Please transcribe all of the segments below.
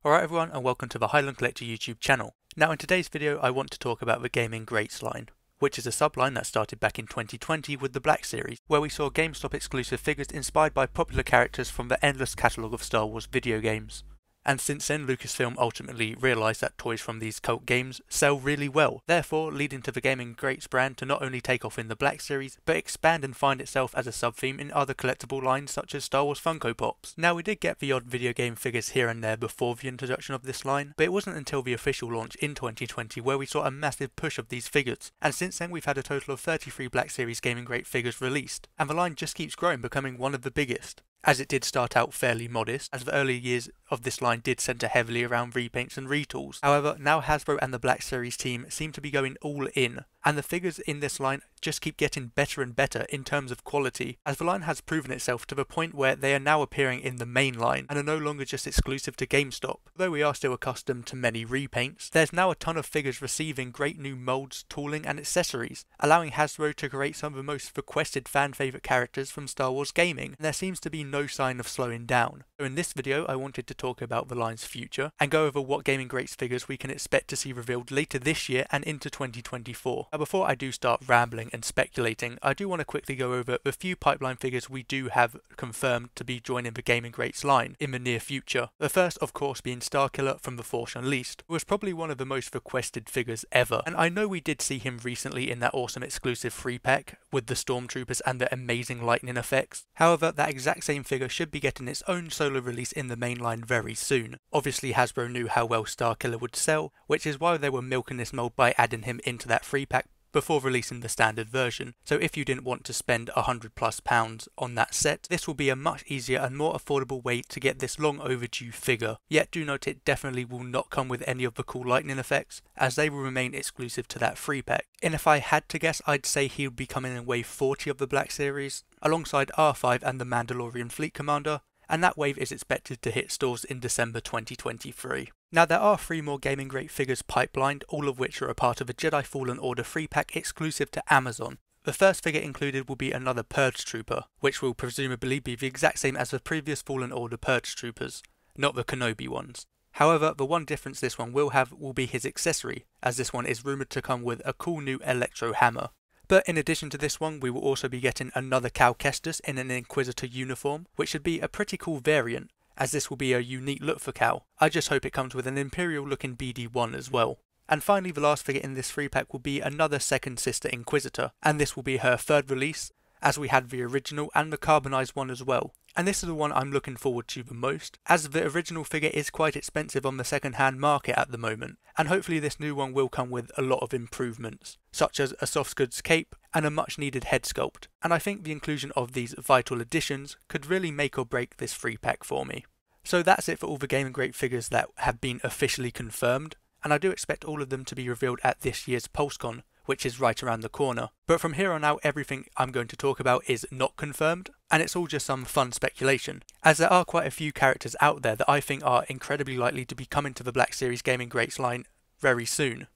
Alright everyone, and welcome to the Highland Collector YouTube channel. Now in today's video I want to talk about the Gaming Greats line, which is a subline that started back in 2020 with the Black Series, where we saw GameStop exclusive figures inspired by popular characters from the endless catalogue of Star Wars video games. And since then, Lucasfilm ultimately realised that toys from these cult games sell really well, therefore leading to the Gaming Greats brand to not only take off in the Black Series, but expand and find itself as a sub-theme in other collectible lines such as Star Wars Funko Pops. Now we did get the odd video game figures here and there before the introduction of this line, but it wasn't until the official launch in 2020 where we saw a massive push of these figures, and since then we've had a total of 33 Black Series Gaming Great figures released, and the line just keeps growing, becoming one of the biggest. As it did start out fairly modest, as the early years of this line did centre heavily around repaints and retools. However, now Hasbro and the Black Series team seem to be going all in, and the figures in this line just keep getting better and better in terms of quality, as the line has proven itself to the point where they are now appearing in the main line and are no longer just exclusive to GameStop. Though we are still accustomed to many repaints, there's now a ton of figures receiving great new molds, tooling and accessories, allowing Hasbro to create some of the most requested fan favourite characters from Star Wars gaming, and there seems to be no sign of slowing down. So in this video I wanted to talk about the line's future and go over what Gaming Greats figures we can expect to see revealed later this year and into 2024. Now before I do start rambling and speculating, I do want to quickly go over the few pipeline figures we do have confirmed to be joining the Gaming Greats line in the near future. The first of course being Starkiller from The Force Unleashed, who was probably one of the most requested figures ever, and I know we did see him recently in that awesome exclusive free pack with the Stormtroopers and the amazing lightning effects. However, that exact same figure should be getting its own solo release in the main line very soon. Obviously Hasbro knew how well Starkiller would sell, which is why they were milking this mold by adding him into that free pack before releasing the standard version. So if you didn't want to spend £100+ on that set, this will be a much easier and more affordable way to get this long overdue figure. Yet do note it definitely will not come with any of the cool lightning effects, as they will remain exclusive to that free pack. And if I had to guess, I'd say he would be coming in wave 40 of the Black Series, alongside R5 and the Mandalorian Fleet Commander, and that wave is expected to hit stores in December 2023. Now there are 3 more Gaming Great figures pipelined, all of which are a part of a Jedi Fallen Order free pack exclusive to Amazon. The first figure included will be another Purge Trooper, which will presumably be the exact same as the previous Fallen Order Purge Troopers, not the Kenobi ones. However, the one difference this one will have will be his accessory, as this one is rumoured to come with a cool new Electro Hammer. But in addition to this one, we will also be getting another Cal Kestis in an Inquisitor uniform, which should be a pretty cool variant, as this will be a unique look for Cal. I just hope it comes with an Imperial looking BD-1 as well. And finally, the last figure in this free pack will be another second sister Inquisitor, and this will be her third release, as we had the original and the carbonized one as well. And this is the one I'm looking forward to the most, as the original figure is quite expensive on the second-hand market at the moment, and hopefully this new one will come with a lot of improvements, such as a soft goods cape and a much needed head sculpt, and I think the inclusion of these vital additions could really make or break this free pack for me. So that's it for all the Gaming Great figures that have been officially confirmed, and I do expect all of them to be revealed at this year's PulseCon, which is right around the corner. But from here on out, everything I'm going to talk about is not confirmed, and it's all just some fun speculation, as there are quite a few characters out there that I think are incredibly likely to be coming to the Black Series Gaming Greats line very soon.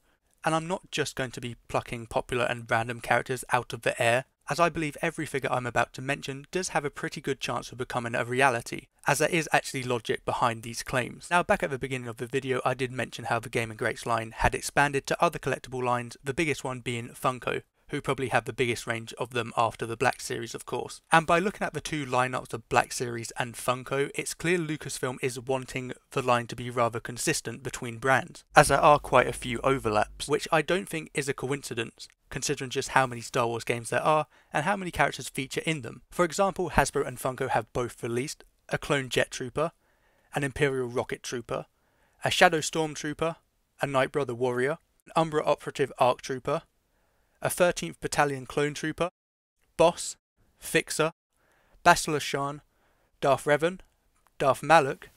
And I'm not just going to be plucking popular and random characters out of the air, as I believe every figure I'm about to mention does have a pretty good chance of becoming a reality, as there is actually logic behind these claims. Now back at the beginning of the video I did mention how the Gaming Greats line had expanded to other collectible lines, the biggest one being Funko, who probably have the biggest range of them after the Black Series of course. And by looking at the two lineups of Black Series and Funko, it's clear Lucasfilm is wanting the line to be rather consistent between brands, as there are quite a few overlaps, which I don't think is a coincidence, considering just how many Star Wars games there are and how many characters feature in them. For example, Hasbro and Funko have both released a Clone Jet Trooper, an Imperial Rocket Trooper, a Shadow Stormtrooper, a Night Brother Warrior, an Umbra Operative Arc Trooper, a 13th Battalion Clone Trooper, Boss, Fixer, Bastila Shan, Darth Revan, Darth Malak,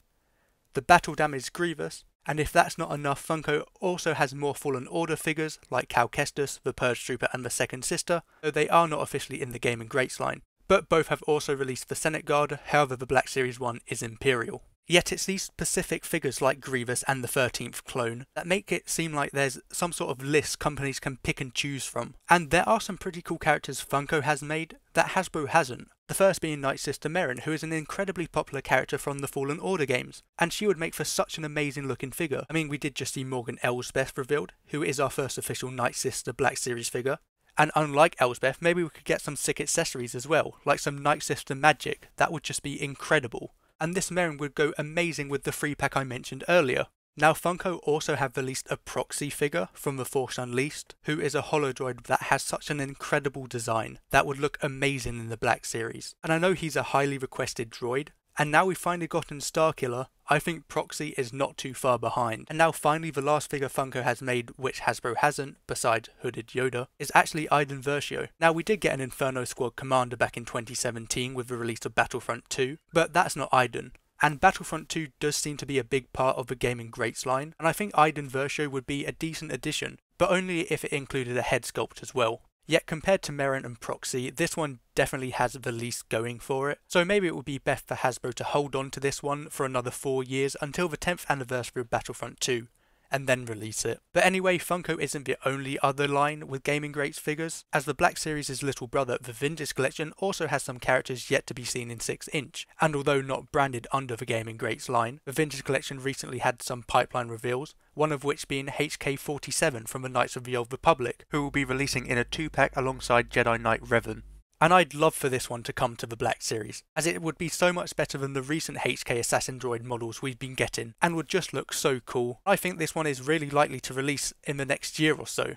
the Battle Damaged Grievous, and if that's not enough, Funko also has more Fallen Order figures like Cal Kestis, the Purge Trooper and the Second Sister, though they are not officially in the Gaming Greats line. But both have also released the Senate Guard, however the Black Series one is Imperial. Yet it's these specific figures like Grievous and the 13th clone that make it seem like there's some sort of list companies can pick and choose from. And there are some pretty cool characters Funko has made that Hasbro hasn't. The first being Night Sister Merrin, who is an incredibly popular character from the Fallen Order games, and she would make for such an amazing looking figure. I mean, we did just see Morgan Elsbeth revealed, who is our first official Night Sister Black Series figure. And unlike Elsbeth, maybe we could get some sick accessories as well, like some Night Sister magic. That would just be incredible. And this Merrin would go amazing with the free pack I mentioned earlier. Now Funko also have released a Proxy figure from The Force Unleashed, who is a holodroid that has such an incredible design that would look amazing in the Black Series. And I know he's a highly requested droid, and now we've finally gotten Starkiller, I think Proxy is not too far behind. And now finally the last figure Funko has made, which Hasbro hasn't, besides Hooded Yoda, is actually Iden Versio. Now we did get an Inferno Squad commander back in 2017 with the release of Battlefront 2, but that's not Iden. And Battlefront 2 does seem to be a big part of the Gaming Greats line, and I think Iden Versio would be a decent addition, but only if it included a head sculpt as well. Yet compared to Merrin and Proxy, this one definitely has the least going for it, so maybe it would be best for Hasbro to hold on to this one for another 4 years until the 10th anniversary of Battlefront 2, and then release it. But anyway, Funko isn't the only other line with Gaming Greats figures, as the Black Series' little brother, the Vintage Collection, also has some characters yet to be seen in 6-inch, and although not branded under the Gaming Greats line, the Vintage Collection recently had some pipeline reveals, one of which being HK-47 from the Knights of the Old Republic, who will be releasing in a 2-pack alongside Jedi Knight Revan. And I'd love for this one to come to the Black Series, as it would be so much better than the recent HK Assassin Droid models we've been getting, and would just look so cool. I think this one is really likely to release in the next year or so,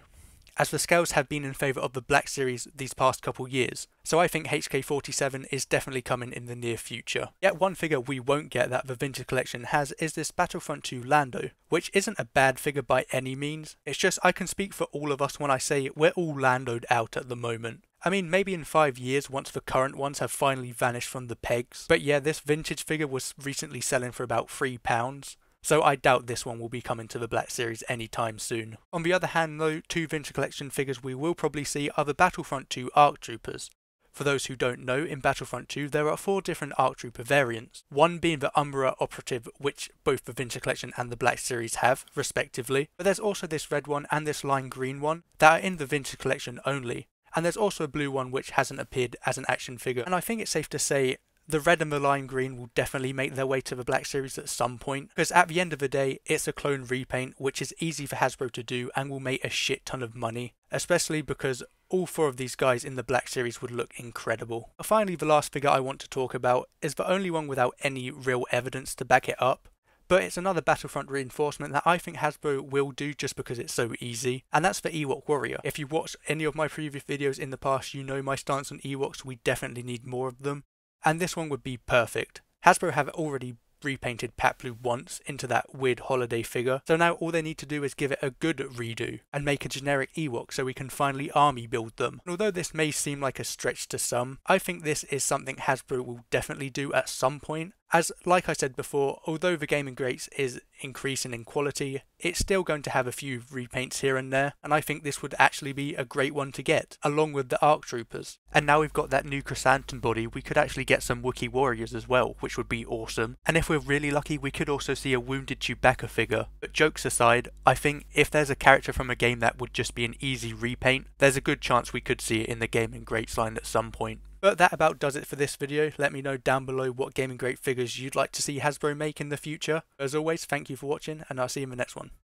as the scales have been in favour of the Black Series these past couple years, so I think HK-47 is definitely coming in the near future. Yet one figure we won't get that the Vintage Collection has is this Battlefront 2 Lando, which isn't a bad figure by any means, it's just I can speak for all of us when I say we're all Lando'd out at the moment. I mean, maybe in 5 years once the current ones have finally vanished from the pegs, but yeah, this vintage figure was recently selling for about £3. So I doubt this one will be coming to the Black Series anytime soon. On the other hand though, 2 Vintage Collection figures we will probably see are the Battlefront 2 ARC Troopers. For those who don't know, in Battlefront 2 there are 4 different ARC Trooper variants, one being the Umbra Operative, which both the Vintage Collection and the Black Series have, respectively, but there's also this red one and this lime green one that are in the Vintage Collection only. And there's also a blue one which hasn't appeared as an action figure, and I think it's safe to say the red and the lime green will definitely make their way to the Black Series at some point, because at the end of the day it's a clone repaint which is easy for Hasbro to do and will make a shit ton of money, especially because all 4 of these guys in the Black Series would look incredible. But finally, the last figure I want to talk about is the only one without any real evidence to back it up. But it's another Battlefront reinforcement that I think Hasbro will do just because it's so easy, and that's the Ewok Warrior. If you watched any of my previous videos in the past, you know my stance on Ewoks, we definitely need more of them, and this one would be perfect. Hasbro have already repainted Paploo once into that weird holiday figure, so now all they need to do is give it a good redo and make a generic Ewok so we can finally army build them. And although this may seem like a stretch to some, I think this is something Hasbro will definitely do at some point, as like I said before, although the Gaming Greats is increasing in quality, it's still going to have a few repaints here and there, and I think this would actually be a great one to get, along with the ARC Troopers. And now we've got that new Chrysanthemum body, we could actually get some Wookiee Warriors as well, which would be awesome. And if we're really lucky, we could also see a wounded Chewbacca figure. But jokes aside, I think if there's a character from a game that would just be an easy repaint, there's a good chance we could see it in the Gaming Greats line at some point. But that about does it for this video. Let me know down below what Gaming Great figures you'd like to see Hasbro make in the future. As always, thank you for watching, and I'll see you in the next one.